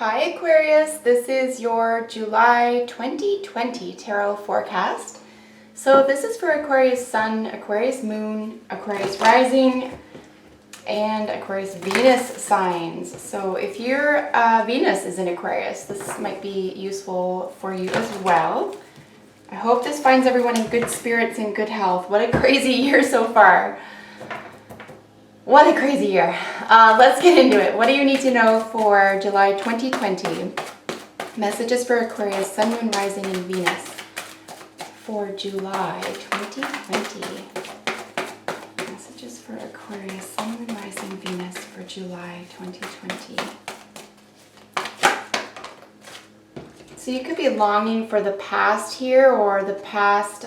Hi Aquarius, this is your July 2020 tarot forecast. So this is for Aquarius Sun, Aquarius Moon, Aquarius Rising, and Aquarius Venus signs. So if your Venus is in Aquarius, this might be useful for you as well. I hope this finds everyone in good spirits and good health. What a crazy year so far. What a crazy year. Let's get into it. What do you need to know for July 2020? Messages for Aquarius, Sun, Moon, Rising, and Venus for July 2020. Messages for Aquarius, Sun, Moon, Rising, Venus for July 2020. So you could be longing for the past here, or the past,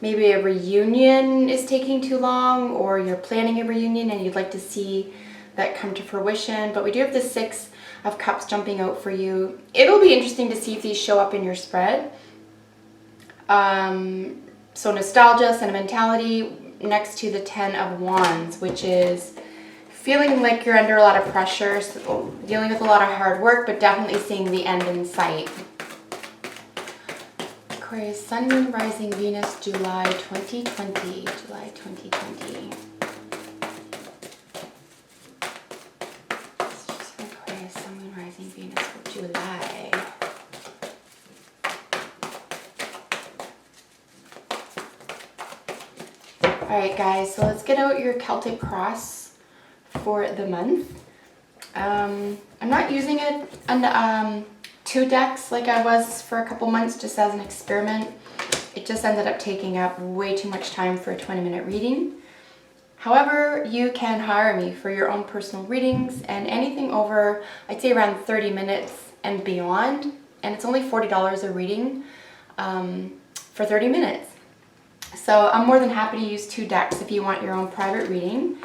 maybe a reunion is taking too long, or you're planning a reunion and you'd like to see that come to fruition. But we do have the Six of Cups jumping out for you. It'll be interesting to see if these show up in your spread. So nostalgia, sentimentality, next to the Ten of Wands, which is feeling like you're under a lot of pressure, so dealing with a lot of hard work, but definitely seeing the end in sight. Aquarius, Sun, Moon, Rising, Venus, July 2020. July 2020. This is just for Aquarius, Sun, Moon, Rising, Venus for July. Alright guys, so let's get out your Celtic Cross for the month. I'm not using it on two decks like I was for a couple months just as an experiment. It just ended up taking up way too much time for a 20-minute reading. However, you can hire me for your own personal readings, and anything over, I'd say around 30 minutes and beyond, and it's only $40 a reading for 30 minutes. So I'm more than happy to use two decks if you want your own private reading.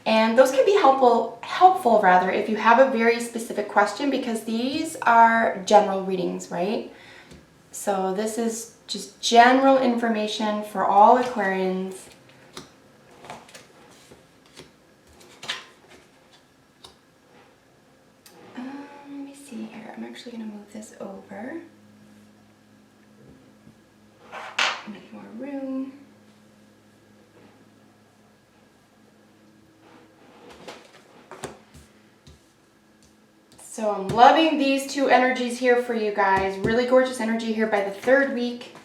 And those can be helpful if you have a very specific question, because these are general readings, right? So this is just general information for all Aquarians. Let me see here. I'm actually going to move this over. Make more room. So I'm loving these two energies here for you guys. Really gorgeous energy here by the third week.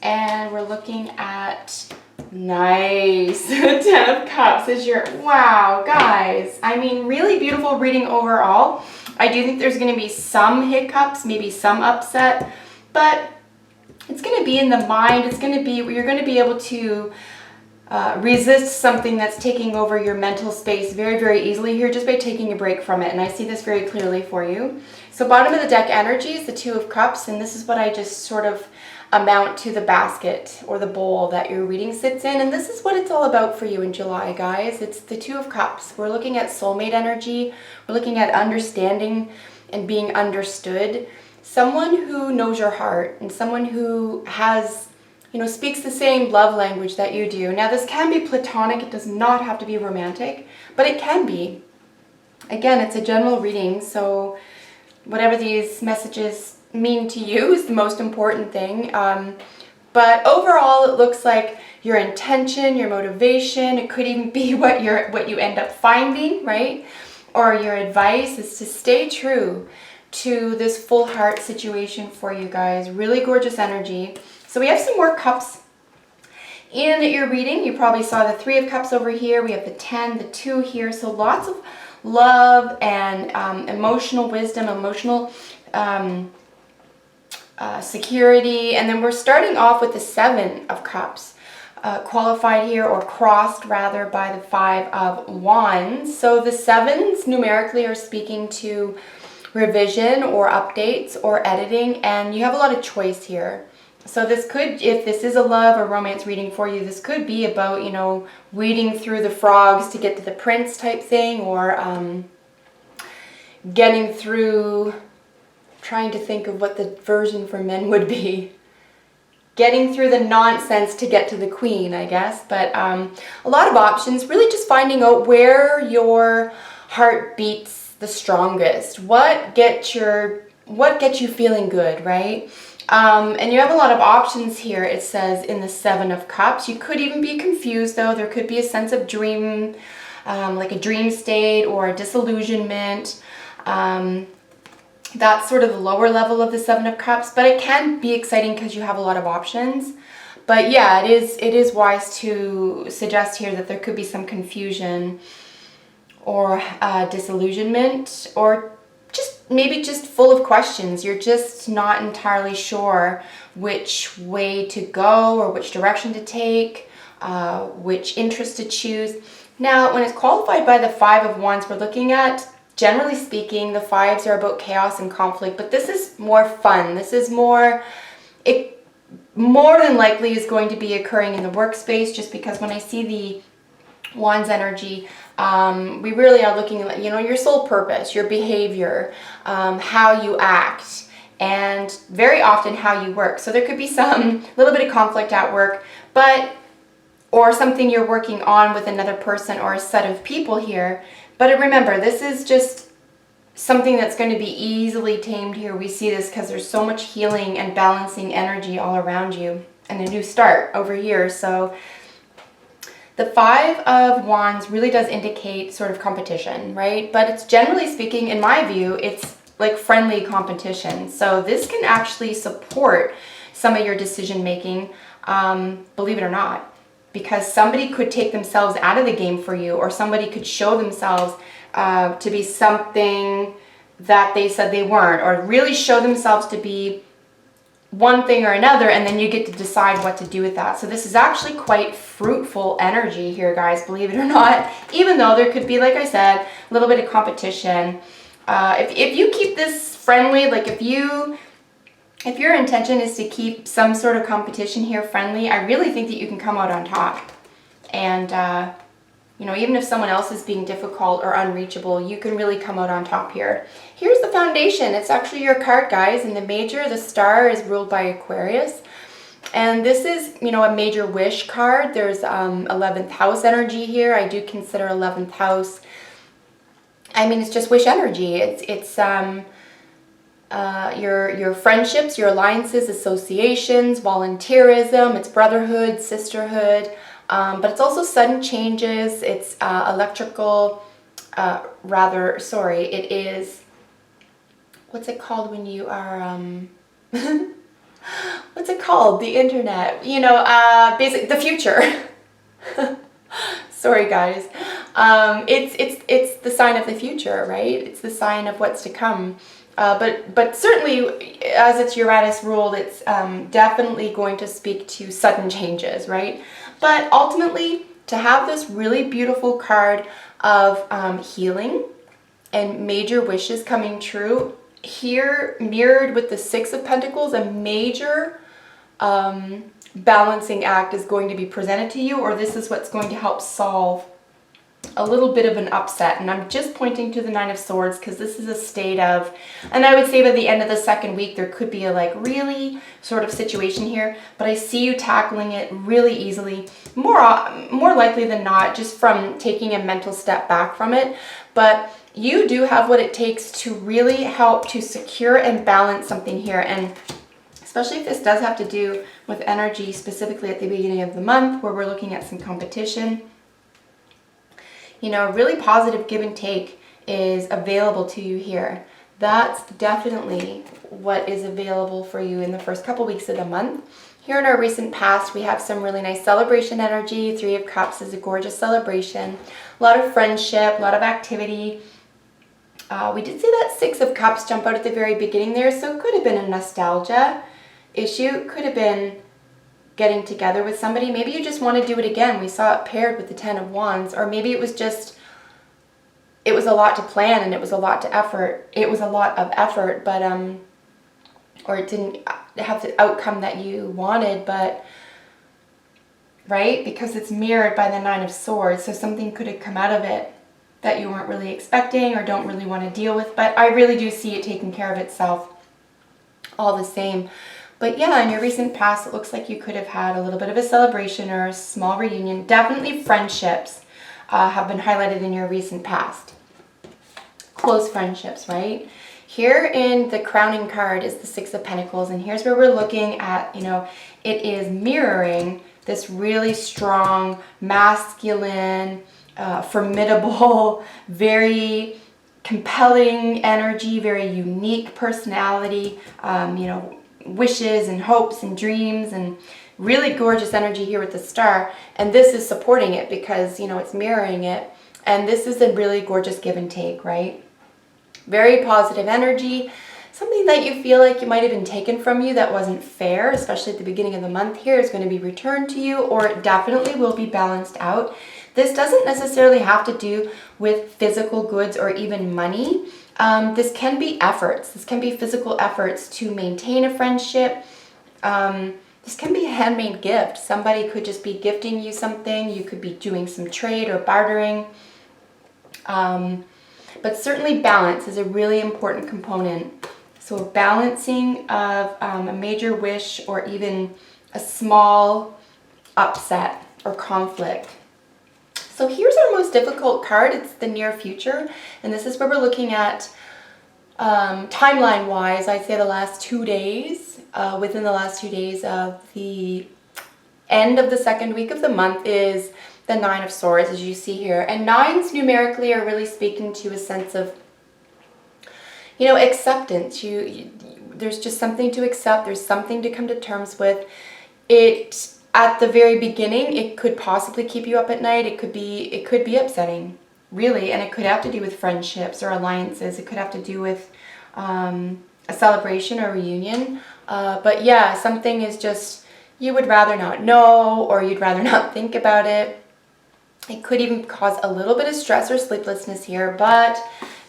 And we're looking at nice. Ten of Cups is your, wow, guys. I mean, really beautiful reading overall. I do think there's going to be some hiccups, maybe some upset, but it's going to be in the mind. It's going to be, you're going to be able to resist something that's taking over your mental space very, very easily here just by taking a break from it. And I see this very clearly for you. So bottom of the deck energy is the Two of Cups, and this is what I just sort of amount to the basket or the bowl that your reading sits in. And this is what it's all about for you in July, guys. It's the Two of Cups. We're looking at soulmate energy. We're looking at understanding and being understood. Someone who knows your heart and someone who has, speaks the same love language that you do. Now, this can be platonic. It does not have to be romantic, but it can be. Again, it's a general reading, so whatever these messages mean to you is the most important thing. But overall, it looks like your intention, your motivation, it could even be what you end up finding, right? Or your advice is to stay true to this full heart situation for you guys. Really gorgeous energy. So we have some more cups in your reading. You probably saw the Three of Cups over here. We have the 10, the 2 here. So lots of love and emotional wisdom, emotional security. And then we're starting off with the 7 of Cups, qualified here, or crossed rather, by the 5 of Wands. So the 7s numerically are speaking to revision or updates or editing, and you have a lot of choice here. So this could, if this is a love or romance reading for you, this could be about, weeding through the frogs to get to the prince type thing, or getting through, trying to think of what the version for men would be. Getting through the nonsense to get to the queen, I guess. But a lot of options, really just finding out where your heart beats the strongest? What gets you feeling good, right? And you have a lot of options here. It says in the Seven of Cups. You could even be confused though. There could be a sense of dream, like a dream state or a disillusionment. That's sort of the lower level of the Seven of Cups, but it can be exciting because you have a lot of options. But yeah, it is wise to suggest here that there could be some confusion or disillusionment, or maybe just full of questions. You're just not entirely sure which way to go or which direction to take, which interest to choose. Now, when it's qualified by the Five of Wands, we're looking at, generally speaking, the fives are about chaos and conflict, but this is more fun. This is more, it more than likely is going to be occurring in the workspace, just because when I see the Wands energy, we really are looking at, your sole purpose, your behavior, how you act, and very often how you work. So there could be some little bit of conflict at work, or something you're working on with another person or a set of people here. But remember, this is just something that's going to be easily tamed here. We see this because there's so much healing and balancing energy all around you, and a new start over here. So the Five of Wands really does indicate sort of competition, right? But it's, generally speaking, in my view, it's like friendly competition. So this can actually support some of your decision making, believe it or not, because somebody could take themselves out of the game for you, or somebody could show themselves to be something that they said they weren't, or really show themselves to be one thing or another, and then you get to decide what to do with that. So this is actually quite fruitful energy here, guys, believe it or not, even though there could be, like I said, a little bit of competition. If you keep this friendly, like if your intention is to keep some sort of competition here friendly, I really think that you can come out on top. And even if someone else is being difficult or unreachable, you can really come out on top here. Here's the foundation. It's actually your card, guys. In the major, the star is ruled by Aquarius. And this is, a major wish card. There's 11th house energy here. I do consider 11th house, it's just wish energy. It's your friendships, your alliances, associations, volunteerism, it's brotherhood, sisterhood. But it's also sudden changes. It's it is, what's it called when you are, what's it called? The internet, the future. Sorry, guys. It's the sign of the future, right? It's the sign of what's to come. But certainly, as it's Uranus ruled, it's definitely going to speak to sudden changes, right? But ultimately, to have this really beautiful card of healing and major wishes coming true, here mirrored with the Six of Pentacles, a major balancing act is going to be presented to you, or this is what's going to help solve a little bit of an upset. And I'm just pointing to the Nine of Swords because this is a state of, and I would say by the end of the second week there could be a really sort of situation here, but I see you tackling it really easily, more likely than not, just from taking a mental step back from it. But you do have what it takes to really help to secure and balance something here. And especially if this does have to do with energy, specifically at the beginning of the month where we're looking at some competition, a really positive give and take is available to you here. That's definitely what is available for you in the first couple weeks of the month. Here in our recent past, we have some really nice celebration energy. Three of Cups is a gorgeous celebration. A lot of friendship, a lot of activity. We did see that Six of Cups jump out at the very beginning there, so it could have been a nostalgia issue. It could have been getting together with somebody. Maybe you just want to do it again. We saw it paired with the Ten of Wands. Or maybe it was a lot to plan and it was a lot of effort, but or it didn't have the outcome that you wanted, but right, because it's mirrored by the Nine of Swords, so something could have come out of it that you weren't really expecting or don't really want to deal with. But I really do see it taking care of itself all the same. But yeah, in your recent past, it looks like you could have had a little bit of a celebration or a small reunion. Definitely friendships have been highlighted in your recent past. close friendships, right? Here in the crowning card is the Six of Pentacles, and here's where we're looking at, you know, it is mirroring this really strong, masculine, formidable, very compelling energy, very unique personality, you know, wishes and hopes and dreams, and really gorgeous energy here with the star. And this is supporting it because, you know, it's mirroring it. And this is a really gorgeous give and take, right? Very positive energy. Something that you feel like you might have been taken from you that wasn't fair, especially at the beginning of the month here, is going to be returned to you, or it definitely will be balanced out. This doesn't necessarily have to do with physical goods or even money. This can be efforts. This can be physical efforts to maintain a friendship. This can be a handmade gift. Somebody could just be gifting you something. You could be doing some trade or bartering. But certainly balance is a really important component. So balancing of a major wish or even a small upset or conflict. So here's our most difficult card. It's the near future. And this is where we're looking at timeline-wise, I'd say the last 2 days. Within the last 2 days of the end of the second week of the month is the Nine of Swords, as you see here. And nines numerically are really speaking to a sense of, you know, acceptance. There's just something to accept. There's something to come to terms with. It, at the very beginning, it could possibly keep you up at night. It could be upsetting, really. And it could have to do with friendships or alliances. It could have to do with a celebration or reunion. But yeah, something is just, you would rather not know, or you'd rather not think about it. It could even cause a little bit of stress or sleeplessness here, but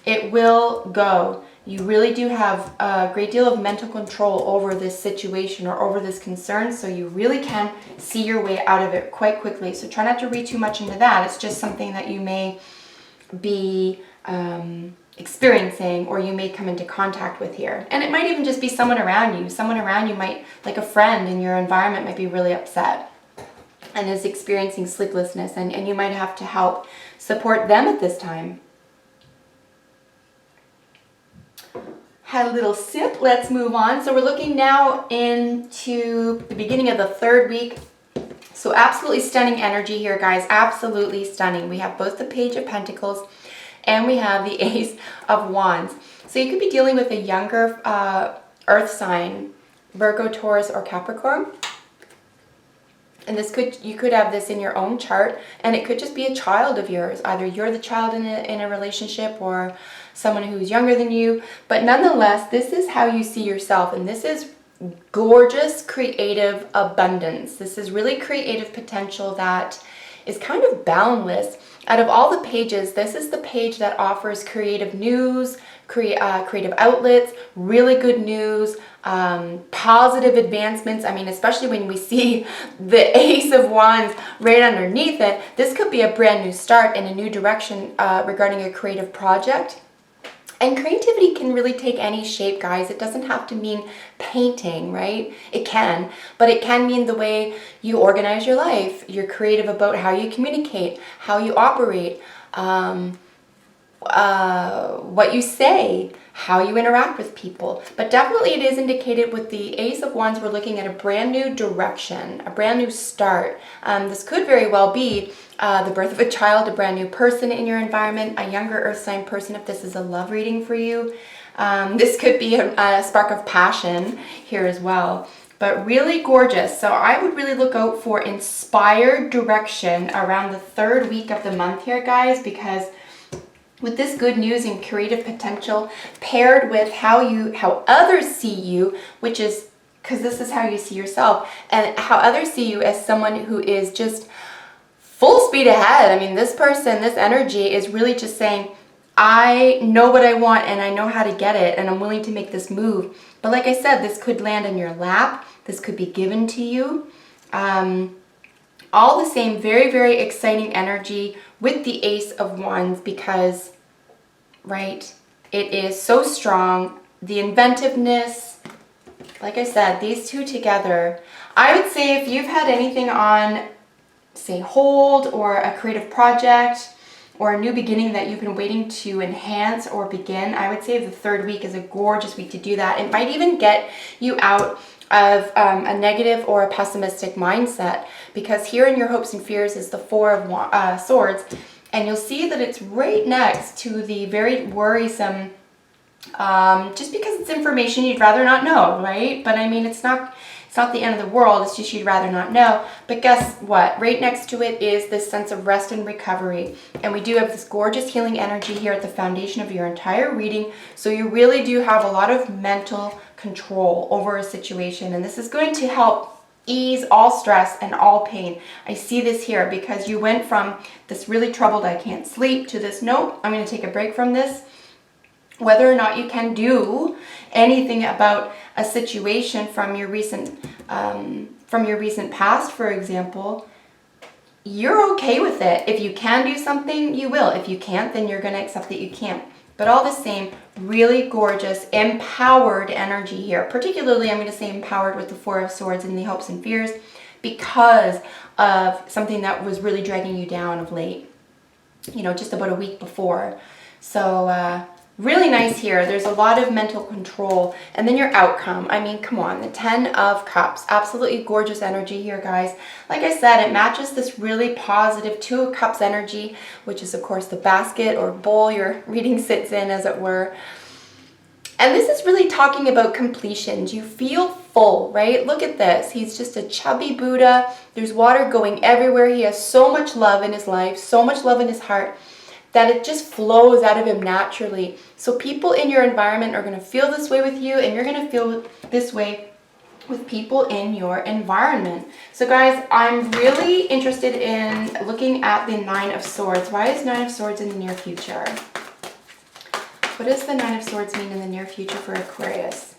it will go. You really do have a great deal of mental control over this situation or over this concern, so you really can see your way out of it quite quickly. So try not to read too much into that. It's just something that you may be experiencing, or you may come into contact with here. And it might even just be someone around you. Someone around you might, like a friend in your environment, might be really upset and is experiencing sleeplessness, and you might have to help support them at this time. Had a little sip. Let's move on. So we're looking now into the beginning of the third week. So absolutely stunning energy here, guys. Absolutely stunning. We have both the Page of Pentacles and we have the Ace of Wands. So you could be dealing with a younger earth sign, Virgo, Taurus, or Capricorn. And you could have this in your own chart, and it could just be a child of yours. Either you're the child in a relationship, or someone who's younger than you. But nonetheless, this is how you see yourself, and this is gorgeous, creative abundance. This is really creative potential that is kind of boundless. Out of all the pages, this is the page that offers creative news, creative outlets, really good news, positive advancements. I mean, especially when we see the Ace of Wands right underneath it, this could be a brand new start in a new direction regarding a creative project. And creativity can really take any shape, guys. It doesn't have to mean painting, right? It can, but it can mean the way you organize your life. You're creative about how you communicate, how you operate, what you say, how you interact with people. But definitely it is indicated with the Ace of Wands, we're looking at a brand new direction, a brand new start. This could very well be the birth of a child, a brand new person in your environment, a younger earth sign person if this is a love reading for you. This could be a spark of passion here as well. But really gorgeous. So I would really look out for inspired direction around the third week of the month here, guys, because with this good news and creative potential paired with how others see you, which is because this is how you see yourself, and how others see you as someone who is just full speed ahead. I mean, this person, this energy is really just saying, I know what I want and I know how to get it, and I'm willing to make this move. But like I said, this could land in your lap. This could be given to you. All the same, very, very exciting energy with the Ace of Wands because, right, it is so strong. The inventiveness, like I said, these two together. I would say if you've had anything on, say, hold, or a creative project, or a new beginning that you've been waiting to enhance or begin, I would say the third week is a gorgeous week to do that. It might even get you out of a negative or a pessimistic mindset, because here in your hopes and fears is the Four of Swords, and you'll see that it's right next to the very worrisome, just because it's information you'd rather not know, right? But I mean, it's not the end of the world, it's just you'd rather not know. But guess what? Right next to it is this sense of rest and recovery. And we do have this gorgeous healing energy here at the foundation of your entire reading. So you really do have a lot of mental control over a situation. And this is going to help ease all stress and all pain. I see this here because you went from this really troubled, I can't sleep, to this, nope, I'm going to take a break from this. Whether or not you can do anything about a situation from your recent past, for example, you're okay with it. If you can do something, you will. If you can't, then you're going to accept that you can't. But all the same, really gorgeous, empowered energy here. Particularly, I'm going to say empowered with the Four of Swords and the hopes and fears, because of something that was really dragging you down of late. You know, just about a week before. So, really nice here. There's a lot of mental control. And then your outcome. I mean, come on. The Ten of Cups. Absolutely gorgeous energy here, guys. Like I said, it matches this really positive Two of Cups energy, which is, of course, the basket or bowl your reading sits in, as it were. And this is really talking about completions. You feel full, right? Look at this. He's just a chubby Buddha. There's water going everywhere. He has so much love in his life, so much love in his heart, that it just flows out of him naturally. So people in your environment are going to feel this way with you, and you're going to feel this way with people in your environment. So guys, I'm really interested in looking at the Nine of Swords. Why is Nine of Swords in the near future? What does the Nine of Swords mean in the near future for Aquarius?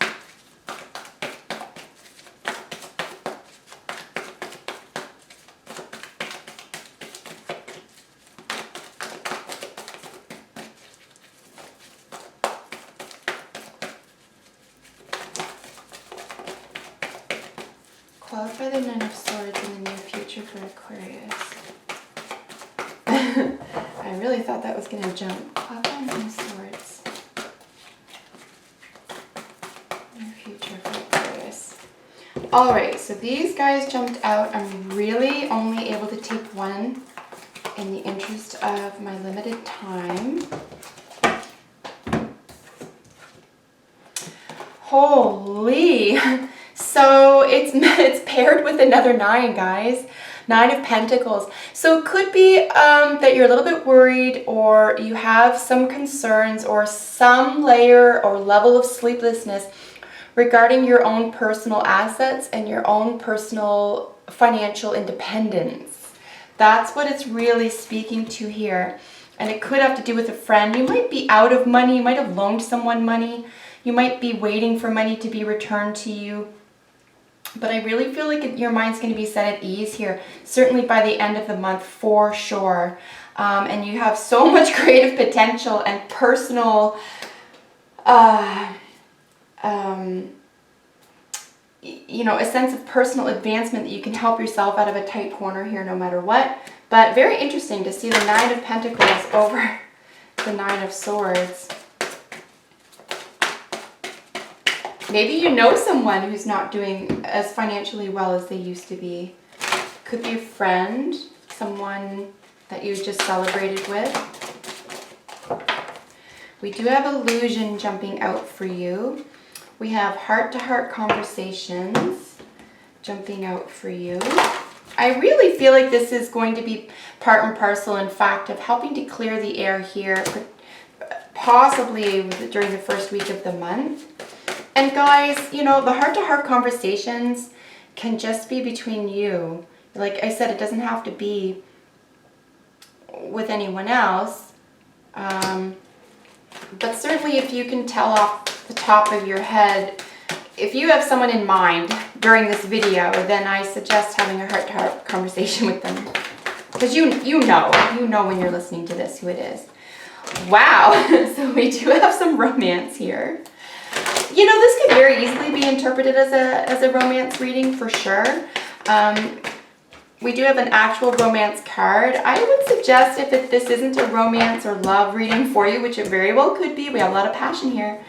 Qualify the Nine of Swords in the near future for Aquarius. I really thought that was going to jump. Qualify Nine of Swords. Near future for Aquarius. Alright, so these guys jumped out. I'm really only able to take one in the interest of my limited time. Holy! So it's paired with another 9, guys. 9 of Pentacles. So it could be that you're a little bit worried, or you have some concerns, or some layer or level of sleeplessness regarding your own personal assets and your own personal financial independence. That's what it's really speaking to here. And it could have to do with a friend. You might be out of money. You might have loaned someone money. You might be waiting for money to be returned to you. But I really feel like your mind's going to be set at ease here, certainly by the end of the month, for sure. And you have so much creative potential and personal, you know, a sense of personal advancement that you can help yourself out of a tight corner here no matter what. But very interesting to see the Nine of Pentacles over the Nine of Swords. Maybe you know someone who's not doing as financially well as they used to be. Could be a friend, someone that you just celebrated with. We do have illusion jumping out for you. We have heart-to-heart conversations jumping out for you. I really feel like this is going to be part and parcel, in fact, of helping to clear the air here, possibly during the first week of the month. And guys, you know, the heart-to-heart conversations can just be between you. Like I said, it doesn't have to be with anyone else. But certainly if you can tell off the top of your head, if you have someone in mind during this video, then I suggest having a heart-to-heart conversation with them. Because you know when you're listening to this who it is. Wow, so we do have some romance here. You know, this could very easily be interpreted as a romance reading, for sure. We do have an actual romance card. I would suggest if this isn't a romance or love reading for you, which it very well could be, we have a lot of passion here,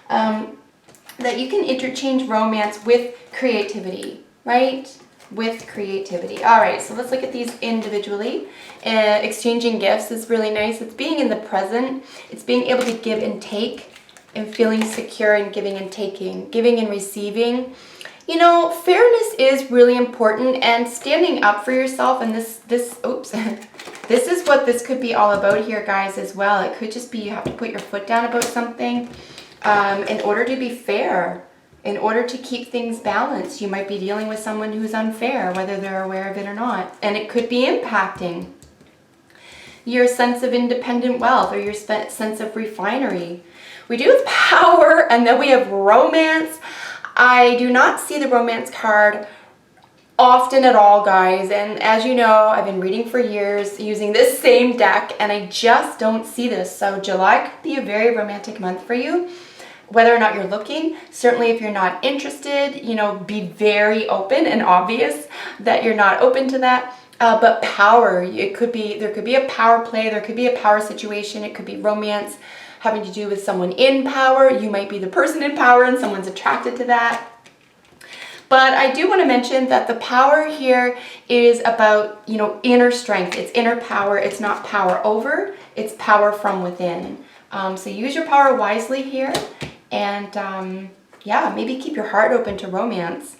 that you can interchange romance with creativity, right? With creativity. All right, so let's look at these individually. Exchanging gifts is really nice. It's being in the present. It's being able to give and take and feeling secure in giving and taking, giving and receiving. You know, fairness is really important, and standing up for yourself, and this is what this could be all about here, guys, as well. It could just be you have to put your foot down about something in order to be fair, in order to keep things balanced. You might be dealing with someone who's unfair, whether they're aware of it or not, and it could be impacting your sense of independent wealth or your sense of refinery. We do have power, and then we have romance. I do not see the romance card often at all, guys, and as you know, I've been reading for years using this same deck, and I just don't see this. So July could be a very romantic month for you, whether or not you're looking. Certainly if you're not interested, you know, be very open and obvious that you're not open to that. But power, there could be a power play, there could be a power situation, it could be romance having to do with someone in power. You might be the person in power and someone's attracted to that. But I do want to mention that the power here is about, you know, inner strength. It's inner power. It's not power over, it's power from within. So use your power wisely here, and yeah, maybe keep your heart open to romance.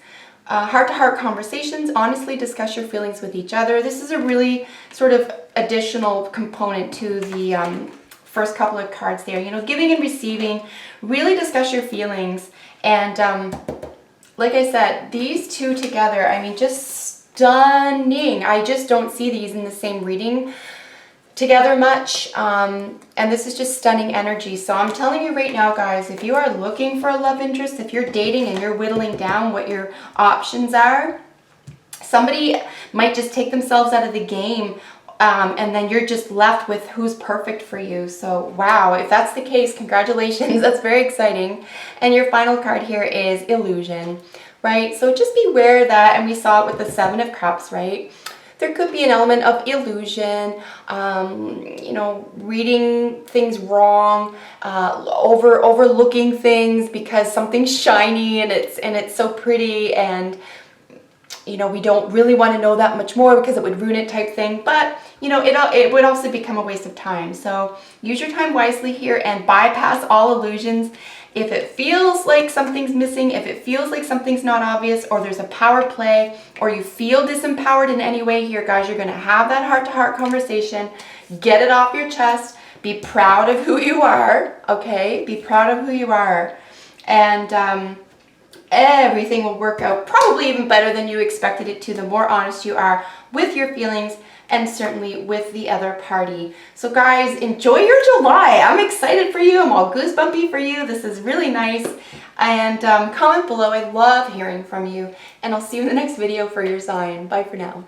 Heart-to-heart conversations, honestly discuss your feelings with each other. This is a really sort of additional component to the first couple of cards there. You know, giving and receiving, really discuss your feelings. And like I said, these two together, I mean, just stunning. I just don't see these in the same reading together much, and this is just stunning energy. So I'm telling you right now, guys, if you are looking for a love interest, if you're dating and you're whittling down what your options are, somebody might just take themselves out of the game, and then you're just left with who's perfect for you. So wow, if that's the case, congratulations. That's very exciting. And your final card here is illusion, right? So just beware that, and we saw it with the Seven of Cups, right? There could be an element of illusion, you know, reading things wrong, overlooking things because something's shiny and it's so pretty, and you know, we don't really want to know that much more because it would ruin it type thing. But you know, it would also become a waste of time. So use your time wisely here and bypass all illusions. If it feels like something's missing, if it feels like something's not obvious, or there's a power play, or you feel disempowered in any way here, guys, you're going to have that heart-to-heart conversation. Get it off your chest. Be proud of who you are, okay? Be proud of who you are. And everything will work out probably even better than you expected it to, the more honest you are with your feelings, and certainly with the other party. So guys, enjoy your July. I'm excited for you. I'm all goosebumpy for you. This is really nice. And comment below. I love hearing from you. And I'll see you in the next video for your sign. Bye for now.